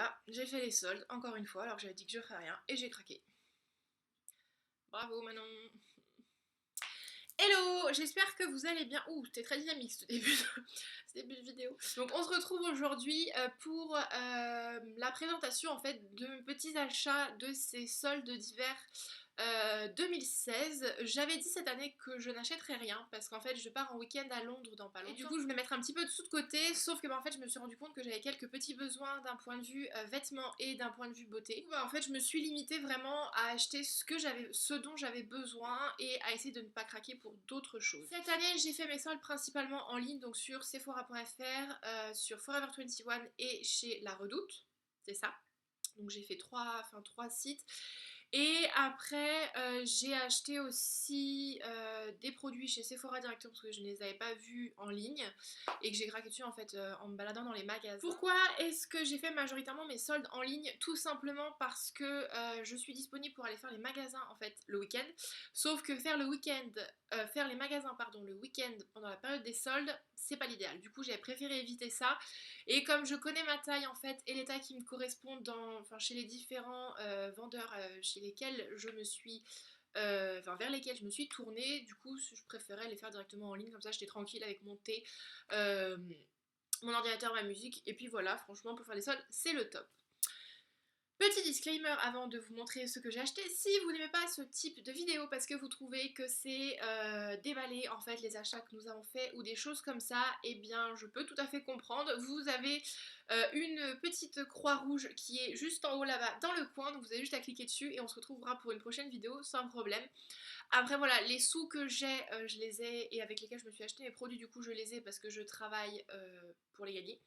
voilà, j'ai fait les soldes, encore une fois, alors que j'avais dit que je ferais rien, et j'ai craqué. Bravo Manon. Hello, j'espère que vous allez bien. Ouh, c'était très dynamique ce début de vidéo. Donc on se retrouve aujourd'hui pour la présentation en fait de mes petits achats de ces soldes d'hiver 2016. J'avais dit cette année que je n'achèterais rien parce qu'en fait je pars en week-end à Londres dans pas longtemps. Et du coup je vais mettre un petit peu de sous de côté, sauf que en fait je me suis rendu compte que j'avais quelques petits besoins d'un point de vue vêtements et d'un point de vue beauté. En fait je me suis limitée vraiment à acheter ce dont j'avais besoin et à essayer de ne pas craquer pour d'autres choses. Cette année j'ai fait mes soldes principalement en ligne, donc sur Sephora.fr, sur Forever 21 et chez La Redoute, c'est ça. Donc j'ai fait trois sites. Et après, j'ai acheté aussi des produits chez Sephora directement parce que je ne les avais pas vus en ligne et que j'ai craqué dessus en fait en me baladant dans les magasins. Pourquoi est-ce que j'ai fait majoritairement mes soldes en ligne? Tout simplement parce que je suis disponible pour aller faire les magasins en fait le week-end. Sauf que faire faire les magasins pardon le week-end pendant la période des soldes, c'est pas l'idéal. Du coup, j'ai préféré éviter ça. Et comme je connais ma taille en fait et les tailles qui me correspondent chez les différents vendeurs chez lesquels je me suis vers lesquels je me suis tournée, du coup je préférais les faire directement en ligne, comme ça j'étais tranquille avec mon thé, euh, mon ordinateur, ma musique, et puis voilà, franchement pour faire les soldes c'est le top. Petit disclaimer avant de vous montrer ce que j'ai acheté, si vous n'aimez pas ce type de vidéo parce que vous trouvez que c'est dévaler en fait les achats que nous avons fait ou des choses comme ça, eh bien je peux tout à fait comprendre. Vous avez une petite croix rouge qui est juste en haut là-bas dans le coin, donc vous avez juste à cliquer dessus et on se retrouvera pour une prochaine vidéo sans problème. Après voilà, les sous que j'ai, je les ai et avec lesquels je me suis acheté mes produits, du coup je les ai parce que je travaille pour les gagner.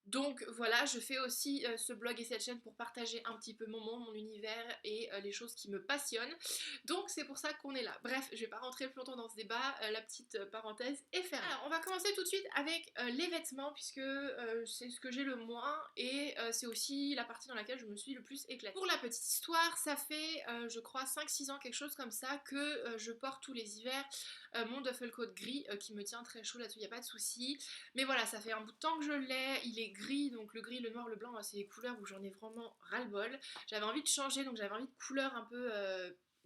Donc voilà, je fais aussi ce blog et cette chaîne pour partager un petit peu mon monde, mon univers et les choses qui me passionnent. Donc c'est pour ça qu'on est là. Bref, je vais pas rentrer plus longtemps dans ce débat, la petite parenthèse est fermée. Alors on va commencer tout de suite avec les vêtements puisque c'est ce que j'ai le moins et c'est aussi la partie dans laquelle je me suis le plus éclatée. Pour la petite histoire, ça fait je crois 5-6 ans, quelque chose comme ça, que je porte tous les hivers mon duffel coat gris qui me tient très chaud là-dessus, il n'y a pas de souci. Mais voilà, ça fait un bout de temps que je l'ai, il est gris, donc le gris, le noir, le blanc, c'est les couleurs où j'en ai vraiment ras-le-bol. J'avais envie de changer, donc j'avais envie de couleurs un peu...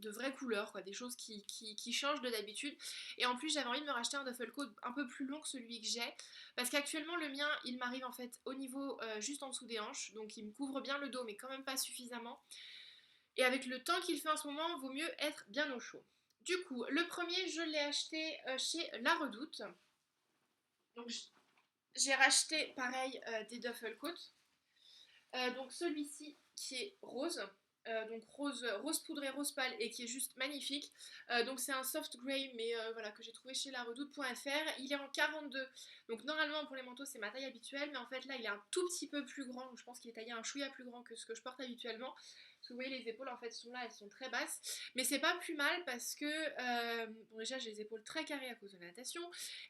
de vraies couleurs, quoi, des choses qui changent de d'habitude. Et en plus, j'avais envie de me racheter un duffel coat un peu plus long que celui que j'ai, parce qu'actuellement, le mien, il m'arrive en fait au niveau juste en dessous des hanches, donc il me couvre bien le dos, mais quand même pas suffisamment. Et avec le temps qu'il fait en ce moment, vaut mieux être bien au chaud. Du coup, le premier, je l'ai acheté chez La Redoute. Donc, j'ai racheté pareil des duffel coats. Donc celui-ci qui est rose. Donc rose poudré, rose pâle et qui est juste magnifique. Donc c'est un soft grey mais voilà que j'ai trouvé chez la redoute.fr. Il est en 42. Donc normalement pour les manteaux c'est ma taille habituelle mais en fait là il est un tout petit peu plus grand. Donc je pense qu'il est taillé un chouïa plus grand que ce que je porte habituellement. Parce que vous voyez les épaules en fait sont là, elles sont très basses. Mais c'est pas plus mal parce que bon déjà j'ai les épaules très carrées à cause de la natation.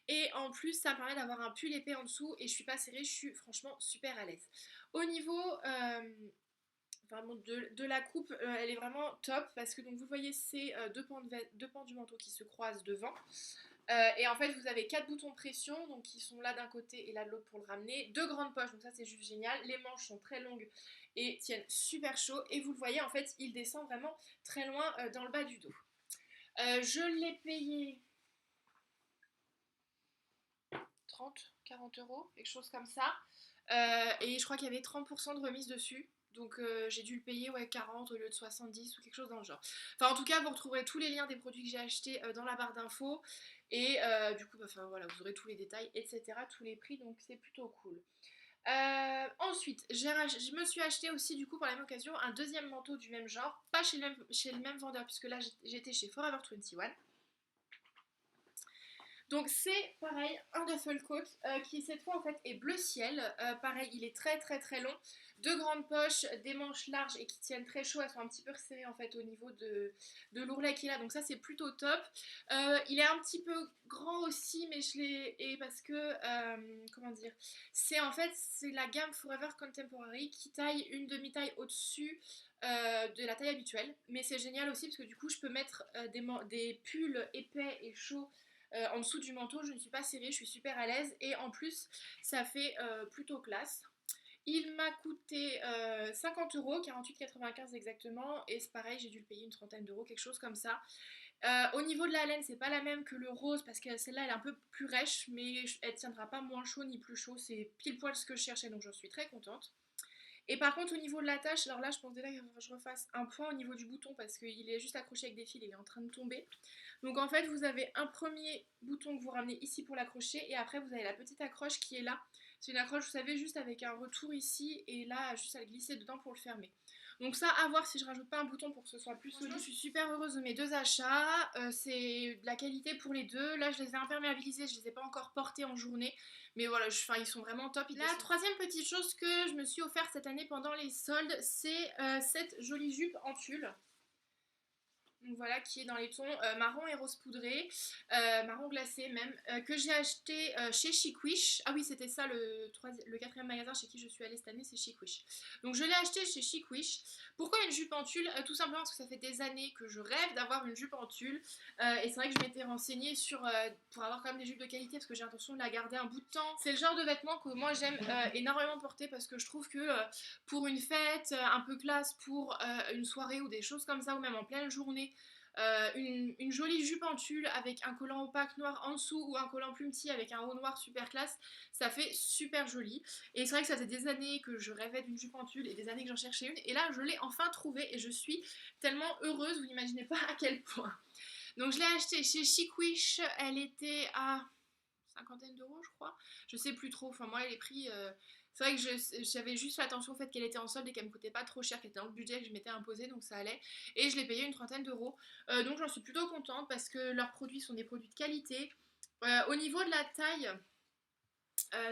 Et en plus ça me permet d'avoir un pull épais en dessous et je suis pas serrée, je suis franchement super à l'aise. Au niveau de la coupe, elle est vraiment top parce que donc vous voyez c'est deux pans du manteau qui se croisent devant. Et en fait vous avez 4 boutons de pression donc qui sont là d'un côté et là de l'autre pour le ramener. 2 grandes poches donc ça c'est juste génial. Les manches sont très longues et tiennent super chaud et vous le voyez en fait il descend vraiment très loin dans le bas du dos. Je l'ai payé 30-40 euros, quelque chose comme ça. Et je crois qu'il y avait 30% de remise dessus. Donc j'ai dû le payer 40 au lieu de 70 ou quelque chose dans le genre. Enfin en tout cas vous retrouverez tous les liens des produits que j'ai achetés dans la barre d'infos. Et du coup voilà, vous aurez tous les détails, etc. Tous les prix, donc c'est plutôt cool. Ensuite, je me suis acheté aussi du coup par la même occasion un deuxième manteau du même genre. Pas chez le même vendeur puisque là j'étais chez Forever 21. Donc c'est pareil, un duffel coat qui cette fois en fait est bleu ciel. Pareil, il est très très très long. 2 grandes poches, des manches larges et qui tiennent très chaud. Elles sont un petit peu resserrées en fait au niveau de l'ourlet qu'il a. Donc ça c'est plutôt top. Il est un petit peu grand aussi, mais je l'ai... Et parce que... comment dire, c'est en fait c'est la gamme Forever Contemporary qui taille une demi-taille au-dessus de la taille habituelle. Mais c'est génial aussi parce que du coup je peux mettre des pulls épais et chauds en dessous du manteau, je ne suis pas serrée, je suis super à l'aise et en plus ça fait plutôt classe. Il m'a coûté 50 euros, 48,95 exactement, et c'est pareil, j'ai dû le payer une trentaine d'euros, quelque chose comme ça. Au niveau de la laine, c'est pas la même que le rose parce que celle-là elle est un peu plus rêche, mais elle tiendra pas moins chaud ni plus chaud. C'est pile poil ce que je cherchais, donc j'en suis très contente. Et par contre, au niveau de la tâche, alors là, je pense déjà qu'il faut que je refasse un point au niveau du bouton parce qu'il est juste accroché avec des fils, il est en train de tomber. Donc en fait, vous avez un premier bouton que vous ramenez ici pour l'accrocher et après, vous avez la petite accroche qui est là. C'est une accroche, vous savez, juste avec un retour ici et là, juste à le glisser dedans pour le fermer. Donc ça, à voir si je rajoute pas un bouton pour que ce soit plus solide. Je suis super heureuse de mes deux achats, c'est de la qualité pour les deux. Là, je les ai imperméabilisés, je les ai pas encore portés en journée. Mais voilà, ils sont vraiment top. La troisième petite chose que je me suis offert cette année pendant les soldes, c'est cette jolie jupe en tulle. Donc voilà, qui est dans les tons marron et rose poudré, marron glacé même, que j'ai acheté chez Chic Wish. Ah oui, c'était ça le quatrième magasin chez qui je suis allée cette année, c'est Chic Wish. Donc je l'ai acheté chez Chic Wish. Pourquoi une jupe en tulle? Tout simplement parce que ça fait des années que je rêve d'avoir une jupe en tulle. Et c'est vrai que je m'étais renseignée pour avoir quand même des jupes de qualité parce que j'ai l'intention de la garder un bout de temps. C'est le genre de vêtements que moi j'aime énormément porter parce que je trouve que pour une fête un peu classe, pour une soirée ou des choses comme ça, ou même en pleine journée, une jolie jupe en tulle avec un collant opaque noir en dessous ou un collant plus petit avec un haut noir super classe, ça fait super joli. Et c'est vrai que ça faisait des années que je rêvais d'une jupe en tulle et des années que j'en cherchais une. Et là, je l'ai enfin trouvée et je suis tellement heureuse, vous n'imaginez pas à quel point. Donc je l'ai achetée chez Chic Wish, elle était à cinquantaine d'euros je crois, je sais plus trop, enfin moi les prix, c'est vrai que j'avais juste fait attention au fait qu'elle était en solde et qu'elle me coûtait pas trop cher, qu'elle était dans le budget que je m'étais imposé, donc ça allait, et je l'ai payé une trentaine d'euros, donc j'en suis plutôt contente parce que leurs produits sont des produits de qualité. Au niveau de la taille,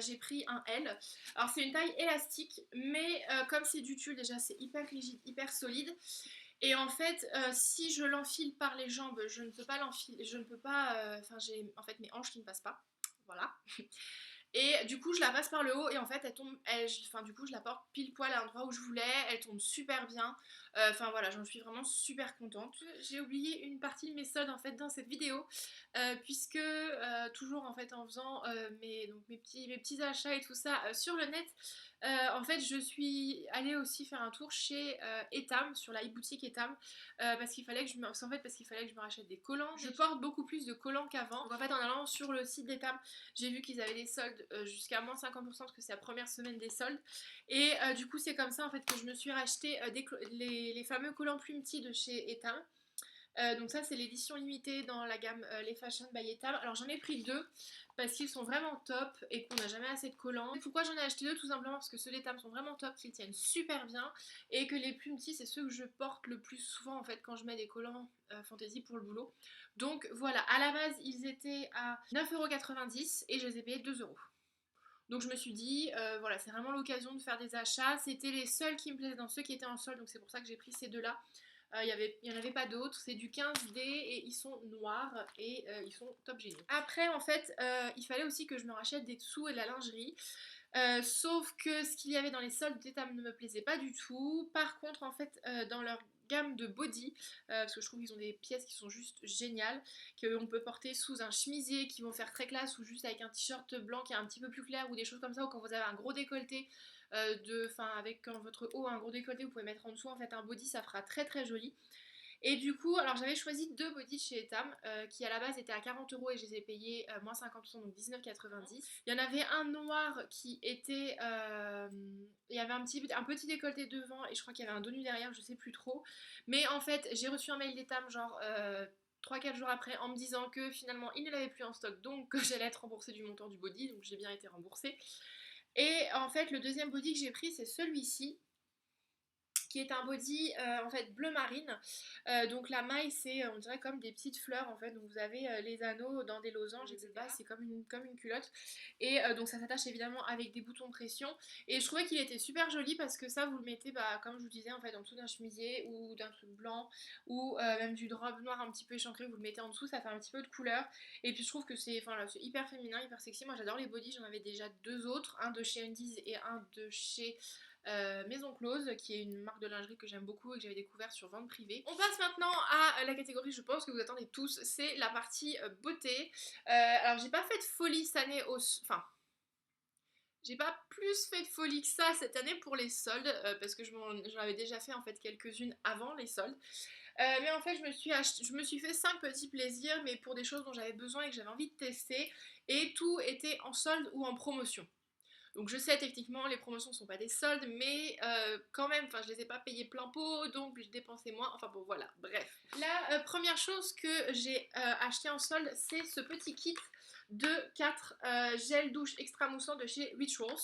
j'ai pris un L. Alors c'est une taille élastique, mais comme c'est du tulle déjà c'est hyper rigide, hyper solide. Et en fait, si je l'enfile par les jambes, je ne peux pas l'enfiler, je ne peux pas, enfin j'ai en fait mes hanches qui ne passent pas, voilà. Et du coup, je la passe par le haut et en fait, elle tombe, enfin du coup, je la porte pile poil à l'endroit où je voulais, elle tombe super bien. Enfin voilà, j'en suis vraiment super contente. J'ai oublié une partie de mes soldes en fait dans cette vidéo, puisque toujours en fait en faisant mes petits achats et tout ça sur le net, en fait, je suis allée aussi faire un tour chez Etam, sur la e-boutique Etam, parce qu'il fallait que parce qu'il fallait que je me rachète des collants. Je porte beaucoup plus de collants qu'avant. Donc en fait, en allant sur le site d'Etam, j'ai vu qu'ils avaient des soldes jusqu'à moins 50% parce que c'est la première semaine des soldes. Et du coup, c'est comme ça en fait que je me suis racheté les fameux collants plume petits de chez Etam. Donc ça c'est l'édition limitée dans la gamme Les Fashion by Etam. Alors j'en ai pris deux parce qu'ils sont vraiment top et qu'on n'a jamais assez de collants. Pourquoi j'en ai acheté deux? Tout simplement parce que ceux d'Etam sont vraiment top, qu'ils tiennent super bien et que les plus petits c'est ceux que je porte le plus souvent en fait quand je mets des collants fantaisie pour le boulot. Donc voilà, à la base ils étaient à 9,90€ et je les ai payés 2€. Donc je me suis dit, voilà, c'est vraiment l'occasion de faire des achats. C'était les seuls qui me plaisaient dans ceux qui étaient en solde, donc c'est pour ça que j'ai pris ces deux-là. Il n'y en avait pas d'autres, c'est du 15D et ils sont noirs et ils sont top géniaux. Après en fait il fallait aussi que je me rachète des dessous et de la lingerie. Sauf que ce qu'il y avait dans les soldes d'Etam ne me plaisait pas du tout. Par contre en fait dans leur gamme de body, parce que je trouve qu'ils ont des pièces qui sont juste géniales, qu'on peut porter sous un chemisier, qui vont faire très classe, ou juste avec un t-shirt blanc qui est un petit peu plus clair, ou des choses comme ça, ou quand vous avez un gros décolleté, avec votre haut un gros décolleté, vous pouvez mettre en dessous en fait un body, ça fera très très joli. Et du coup, alors j'avais choisi deux bodys chez Etam qui à la base étaient à 40€ et je les ai payés moins 50%, donc 19,90€. Il y en avait un noir qui était. Il y avait un petit décolleté devant et je crois qu'il y avait un dos nu derrière, je sais plus trop. Mais en fait, j'ai reçu un mail d'Etam genre 3-4 jours après en me disant que finalement il ne l'avait plus en stock, donc que j'allais être remboursée du montant du body, donc j'ai bien été remboursée. Et en fait, le deuxième body que j'ai pris, c'est celui-ci qui est un body en fait bleu marine. Donc la maille c'est on dirait comme des petites fleurs en fait, donc vous avez les anneaux dans des losanges etc. C'est comme une culotte et donc ça s'attache évidemment avec des boutons de pression et je trouvais qu'il était super joli parce que ça vous le mettez comme je vous disais en fait en dessous d'un chemisier ou d'un truc blanc ou même d'une robe noire un petit peu échancrée, vous le mettez en dessous, ça fait un petit peu de couleur et puis je trouve que c'est hyper féminin, hyper sexy. Moi j'adore les bodys, j'en avais déjà deux autres, un de chez Undies et un de chez Maison Close, qui est une marque de lingerie que j'aime beaucoup et que j'avais découvert sur vente privée. On passe maintenant à la catégorie, je pense que vous attendez tous, c'est la partie beauté. Alors j'ai pas fait de folie cette année, enfin J'ai pas plus fait de folie que ça cette année pour les soldes, parce que j'en avais déjà fait en fait quelques-unes avant les soldes. Mais en fait, je me suis fait 5 petits plaisirs, mais pour des choses dont j'avais besoin et que j'avais envie de tester, et tout était en solde ou en promotion. Donc je sais techniquement les promotions sont pas des soldes, mais quand même, enfin je les ai pas payés plein pot, donc je dépensais moins. Enfin bon voilà, bref. La première chose que j'ai acheté en solde, c'est ce petit kit de 4 gels douche extra moussants de chez Rituals.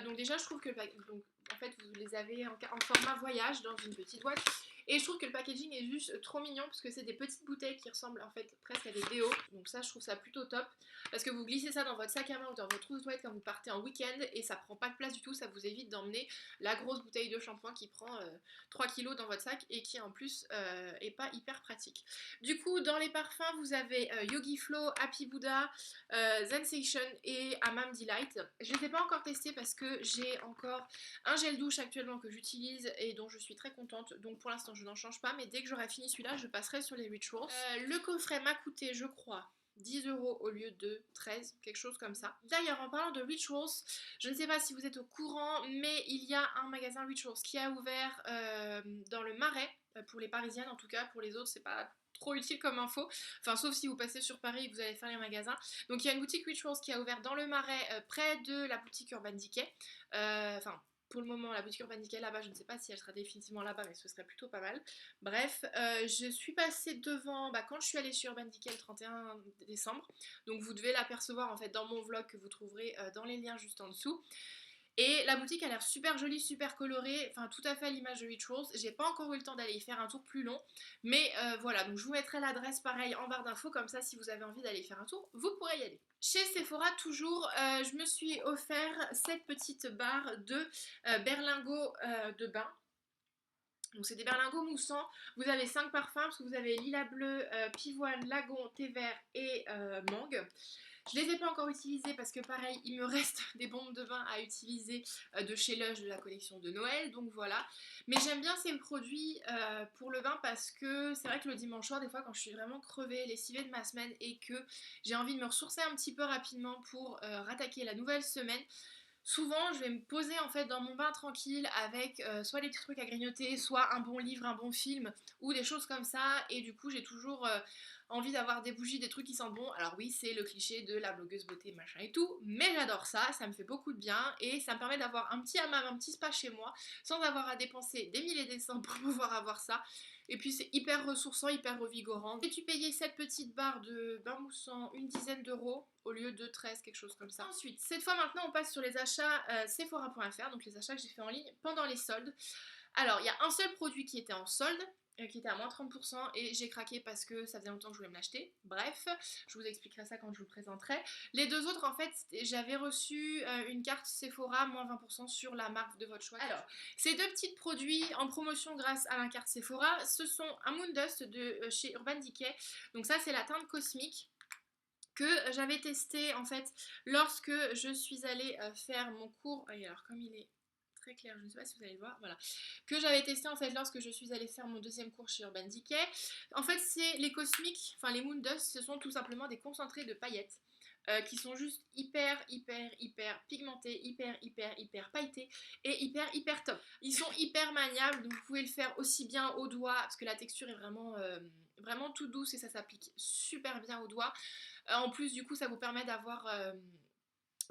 Donc déjà je trouve que donc, en fait vous les avez en format voyage dans une petite boîte. Et je trouve que le packaging est juste trop mignon parce que c'est des petites bouteilles qui ressemblent en fait presque à des déos. Donc ça je trouve ça plutôt top parce que vous glissez ça dans votre sac à main ou dans votre trousse de toilette quand vous partez en week-end et ça prend pas de place du tout, ça vous évite d'emmener la grosse bouteille de shampoing qui prend 3 kilos dans votre sac et qui en plus est pas hyper pratique. Du coup dans les parfums vous avez Yogi Flow, Happy Buddha, Sensation et Hammam Delight. Je ne les ai pas encore testés parce que j'ai encore un gel douche actuellement que j'utilise et dont je suis très contente, donc pour l'instant je n'en change pas, mais dès que j'aurai fini celui-là je passerai sur les Rituals. Le coffret m'a coûté je crois 10 € au lieu de 13, quelque chose comme ça. D'ailleurs, en parlant de Rituals, je ne sais pas si vous êtes au courant, mais il y a un magasin Rituals qui a ouvert dans le Marais, pour les Parisiennes en tout cas, pour les autres c'est pas trop utile comme info, enfin sauf si vous passez sur Paris et que vous allez faire les magasins. Donc il y a une boutique Rituals qui a ouvert dans le Marais, près de la boutique Urban Decay, enfin pour le moment la boutique Urban Decay là-bas, je ne sais pas si elle sera définitivement là-bas, mais ce serait plutôt pas mal. Bref, je suis passée devant, quand je suis allée sur Urban Decay le 31 décembre, donc vous devez l'apercevoir en fait dans mon vlog que vous trouverez dans les liens juste en dessous. Et la boutique a l'air super jolie, super colorée, enfin tout à fait à l'image de Rituals. J'ai pas encore eu le temps d'aller y faire un tour plus long, mais voilà, donc je vous mettrai l'adresse pareil en barre d'infos, comme ça si vous avez envie d'aller faire un tour, vous pourrez y aller. Chez Sephora toujours, je me suis offert cette petite barre de berlingots de bain. Donc c'est des berlingots moussants, vous avez 5 parfums, parce que vous avez lilas bleu, pivoine, lagon, thé vert et mangue. Je les ai pas encore utilisés parce que pareil, il me reste des bombes de bain à utiliser de chez Lush de la collection de Noël, donc voilà. Mais j'aime bien ces produits pour le bain parce que c'est vrai que le dimanche soir, des fois quand je suis vraiment crevée, lessivée de ma semaine et que j'ai envie de me ressourcer un petit peu rapidement pour rattaquer la nouvelle semaine, souvent je vais me poser en fait dans mon bain tranquille avec soit des petits trucs à grignoter, soit un bon livre, un bon film ou des choses comme ça, et du coup j'ai toujours envie d'avoir des bougies, des trucs qui sentent bon. Alors oui, c'est le cliché de la blogueuse beauté machin et tout, mais j'adore ça, ça me fait beaucoup de bien et ça me permet d'avoir un petit hammam, un petit spa chez moi sans avoir à dépenser des milliers et des cents pour pouvoir avoir ça. Et puis c'est hyper ressourçant, hyper revigorant. J'ai dû payer cette petite barre de bain moussant une dizaine d'euros au lieu de 13, quelque chose comme ça. Ensuite, cette fois maintenant on passe sur les achats Sephora.fr, donc les achats que j'ai fait en ligne pendant les soldes. Alors il y a un seul produit qui était en solde, qui était à moins 30% et j'ai craqué parce que ça faisait longtemps que je voulais me l'acheter. Bref, je vous expliquerai ça quand je vous le présenterai. Les deux autres, en fait, j'avais reçu une carte Sephora moins 20% sur la marque de votre choix. Alors, ces deux petits produits en promotion grâce à la carte Sephora, ce sont un Moon Dust de chez Urban Decay. Donc ça, c'est la teinte cosmique que j'avais testé en fait lorsque je suis allée faire mon cours. Et alors comme il est très clair, je ne sais pas si vous allez le voir, voilà, que j'avais testé en fait lorsque je suis allée faire mon deuxième cours chez Urban Decay. En fait c'est les cosmiques, enfin les Moon Dust, ce sont tout simplement des concentrés de paillettes. Qui sont juste hyper pigmentés, hyper pailletés et hyper top. Ils sont hyper maniables, donc vous pouvez le faire aussi bien au doigt parce que la texture est vraiment toute douce et ça s'applique super bien au doigt. En plus du coup ça vous permet d'avoir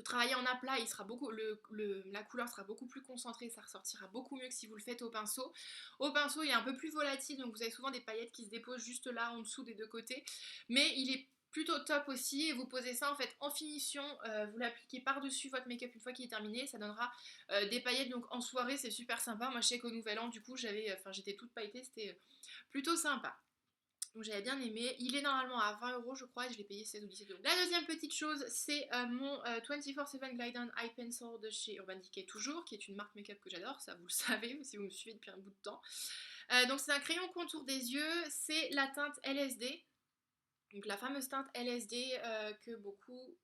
travailler en aplat, il sera beaucoup, la couleur sera beaucoup plus concentrée, ça ressortira beaucoup mieux que si vous le faites au pinceau. Au pinceau il est un peu plus volatile, donc vous avez souvent des paillettes qui se déposent juste là en dessous des deux côtés, mais il est plutôt top aussi. Et vous posez ça en fait en finition, vous l'appliquez par dessus votre make-up une fois qu'il est terminé, ça donnera des paillettes, donc en soirée c'est super sympa. Moi je sais qu'au nouvel an du coup j'étais toute pailletée, c'était plutôt sympa. Donc j'avais bien aimé. Il est normalement à 20 € je crois et je l'ai payé 16 ou 17 €. La deuxième petite chose, c'est mon 24/7 Glide On Eye Pencil de chez Urban Decay toujours, qui est une marque make-up que j'adore, ça vous le savez si vous me suivez depuis un bout de temps. Donc c'est un crayon contour des yeux, c'est la teinte LSD, donc la fameuse teinte LSD que beaucoup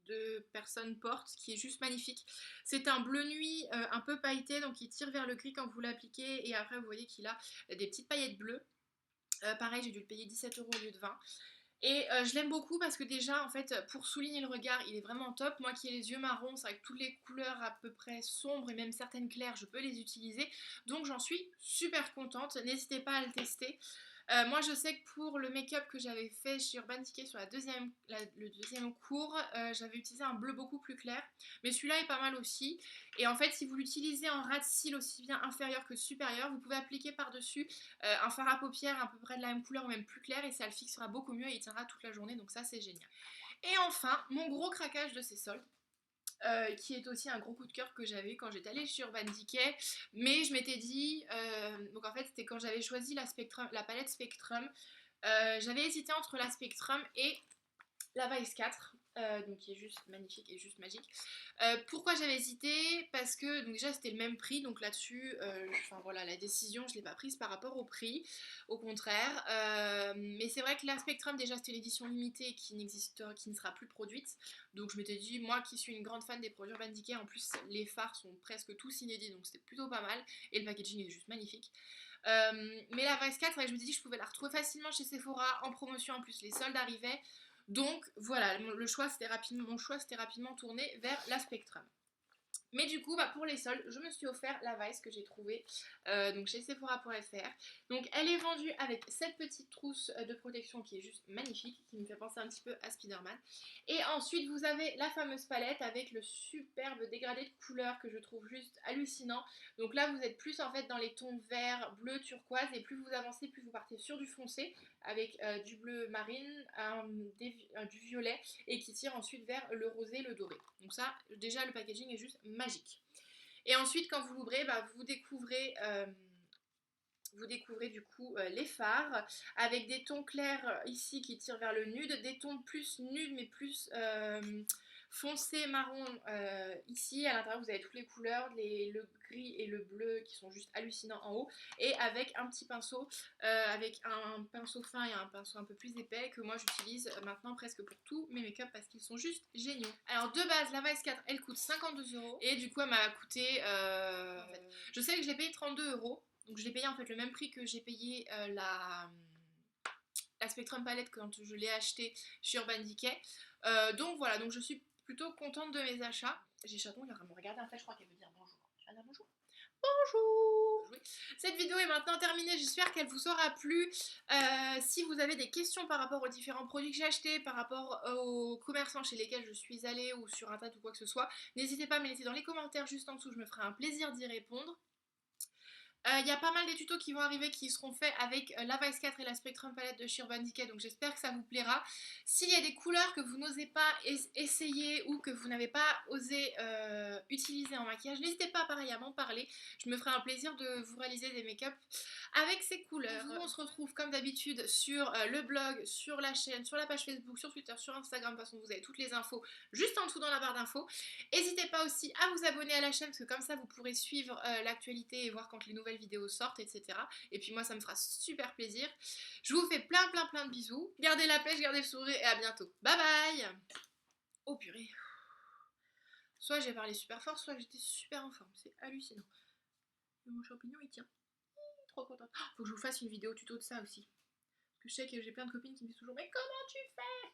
de personnes portent, qui est juste magnifique. C'est un bleu nuit un peu pailleté, donc il tire vers le gris quand vous l'appliquez, et après vous voyez qu'il a des petites paillettes bleues. Pareil, j'ai dû le payer 17 € au lieu de 20. Et je l'aime beaucoup parce que déjà en fait pour souligner le regard il est vraiment top. Moi qui ai les yeux marrons, c'est vrai que toutes les couleurs à peu près sombres et même certaines claires je peux les utiliser. Donc j'en suis super contente, n'hésitez pas à le tester. Moi je sais que pour le make-up que j'avais fait chez Urban Decay sur le deuxième cours, j'avais utilisé un bleu beaucoup plus clair. Mais celui-là est pas mal aussi. Et en fait si vous l'utilisez en ras de cils aussi bien inférieur que supérieur, vous pouvez appliquer par-dessus un fard à paupières à peu près de la même couleur ou même plus clair et ça le fixera beaucoup mieux et il tiendra toute la journée, donc ça c'est génial. Et enfin, mon gros craquage de ces soldes, qui est aussi un gros coup de cœur que j'avais quand j'étais allée chez Urban Decay, mais je m'étais dit, donc en fait c'était quand j'avais choisi la palette Spectrum, j'avais hésité entre la Spectrum et la Vice 4, donc qui est juste magnifique et juste magique. Pourquoi j'avais hésité? Parce que donc déjà c'était le même prix, donc là-dessus, enfin voilà, la décision je l'ai pas prise par rapport au prix, au contraire. Mais c'est vrai que la Spectrum déjà c'était l'édition limitée qui qui ne sera plus produite, donc je m'étais dit moi qui suis une grande fan des produits Urban Decay, en plus les fards sont presque tous inédits, donc c'était plutôt pas mal et le packaging est juste magnifique. Mais la Vice 4, ouais, je me suis dit que je pouvais la retrouver facilement chez Sephora en promotion, en plus les soldes arrivaient. Donc voilà, mon choix s'était rapidement tourné vers la Spectrum. Mais du coup, pour les soldes, je me suis offert la Vice que j'ai trouvée donc chez Sephora.fr. Donc elle est vendue avec cette petite trousse de protection qui est juste magnifique, qui me fait penser un petit peu à Spider-Man. Et ensuite, vous avez la fameuse palette avec le superbe dégradé de couleurs que je trouve juste hallucinant. Donc là, vous êtes plus en fait dans les tons vert, bleu, turquoise, et plus vous avancez, plus vous partez sur du foncé avec du bleu marine, du violet et qui tire ensuite vers le rosé, le doré. Donc ça, déjà le packaging est juste magique. Et ensuite, quand vous l'ouvrez, vous découvrez du coup les fards avec des tons clairs ici qui tirent vers le nude, des tons plus nude mais plus foncé marron ici. À l'intérieur vous avez toutes les couleurs, le gris et le bleu qui sont juste hallucinants en haut, et avec un petit pinceau, avec un pinceau fin et un pinceau un peu plus épais que moi j'utilise maintenant presque pour tous mes make-up parce qu'ils sont juste géniaux. Alors de base la Vice 4 elle coûte 52 € et du coup elle m'a coûté en fait, je sais que je l'ai payé 32 €. Donc je l'ai payé en fait le même prix que j'ai payé la Spectrum palette quand je l'ai acheté chez Urban Decay. Donc voilà, donc je suis plutôt contente de mes achats. J'ai Chaton, il va me regarder en fait, je crois qu'elle veut dire bonjour. Tu vas dire bonjour? Bonjour! Cette vidéo est maintenant terminée, j'espère qu'elle vous aura plu. Si vous avez des questions par rapport aux différents produits que j'ai achetés, par rapport aux commerçants chez lesquels je suis allée ou sur internet ou quoi que ce soit, n'hésitez pas à me laisser dans les commentaires juste en dessous, je me ferai un plaisir d'y répondre. Il y a pas mal des tutos qui vont arriver qui seront faits avec la Vice 4 et la Spectrum palette de chez Urban Decay, donc j'espère que ça vous plaira. S'il y a des couleurs que vous n'osez pas essayer ou que vous n'avez pas osé utiliser en maquillage, n'hésitez pas pareil à m'en parler. Je me ferai un plaisir de vous réaliser des make-up avec ces couleurs. Nous, on se retrouve comme d'habitude sur le blog, sur la chaîne, sur la page Facebook, sur Twitter, sur Instagram. De toute façon, vous avez toutes les infos juste en dessous dans la barre d'infos. N'hésitez pas aussi à vous abonner à la chaîne parce que comme ça, vous pourrez suivre l'actualité et voir quand les nouvelles vidéos sortent, etc. Et puis moi, ça me fera super plaisir. Je vous fais plein de bisous. Gardez la pêche, gardez le sourire et à bientôt. Bye bye! Oh purée. Soit j'ai parlé super fort, soit j'étais super en forme. C'est hallucinant. Et mon champignon, il tient. Trop contente. Oh, faut que je vous fasse une vidéo tuto de ça aussi. Parce que je sais que j'ai plein de copines qui me disent toujours « Mais comment tu fais ?»